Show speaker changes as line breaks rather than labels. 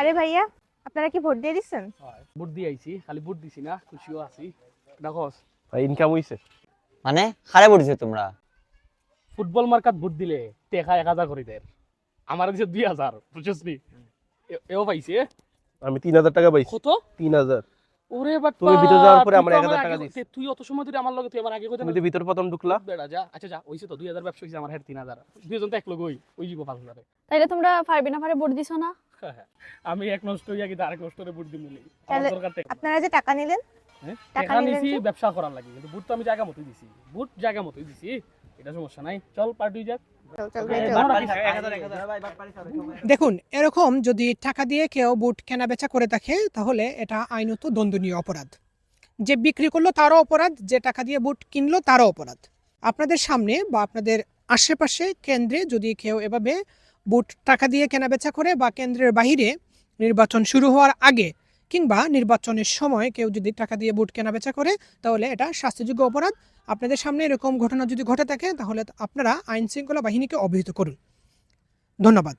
আরে ভাইয়া, আপনারা কি ভোট দিয়ে দিচ্ছেন?
ভোট দিয়ে আইছি, খালি ভোট দিছি না, খুশিও আছি। দেখোস
ভাই ইনকাম হইছে?
মানে হারে পড়েছো তোমরা?
ফুটবল মার্কাত ভোট দিলে টেকা 1000 করে দেয়, আমার দিছে 2000, বুঝছিস নি? এও পাইছে।
আমি 3000 টাকা পাইছি।
কত?
3000।
ওরে বাট
তুমি ভিতরে যাওয়ার পরে আমার 1000 টাকা দিছি।
তুই অত সময় ধরে আমার লগে তুই আমার আগে কইতে
তুমি তো ভিতর প্রথম ঢুকলা।
বেড়া যা। আচ্ছা যা, হইছে তো 2000 ব্যবসা হইছে, আমার হেড 3000, দুইজন তো এক লগে ওই জীব 5000।
তাইলে তোমরা পারবে না পারে ভোট দিছো না?
আমি এক নষ্ট হইয়া কি আরেক নষ্টরে ভোট দিমুলি।
তাহলে আপনারা যে টাকা নিলেন, টাকা
টাকা
নিলেন
নিছি
যে?
ব্যবসা করার লাগি, কিন্তু ভোট তো আমি জায়গা মতোই দিছি। ভোট জায়গা মতোই দিছি, এটা সমস্যা নাই। চল পার্টি যা।
চল চল ভাই, চল।
দেখুন, এরকম যদি টাকা দিয়ে কেউ বুট কেনা বেচা করে থাকে তাহলে এটা আইনত দণ্ডনীয় অপরাধ। যে বিক্রি করলো তারও অপরাধ, যে টাকা দিয়ে বুট কিনলো তারও অপরাধ। আপনাদের সামনে বা আপনাদের আশেপাশে কেন্দ্রে যদি কেউ এভাবে বুট টাকা দিয়ে কেনা বেচা করে বা কেন্দ্রের বাহিরে নির্বাচন শুরু হওয়ার আগে কিংবা নির্বাচনের সময় কেউ যদি টাকা দিয়ে বুট কেনা বেচা করে তাহলে এটা শাস্তিযোগ্য অপরাধ। আপনাদের সামনে এরকম ঘটনা যদি ঘটে থাকে তাহলে আপনারা আইন শৃঙ্খলা বাহিনীকে অবহিত করুন। ধন্যবাদ।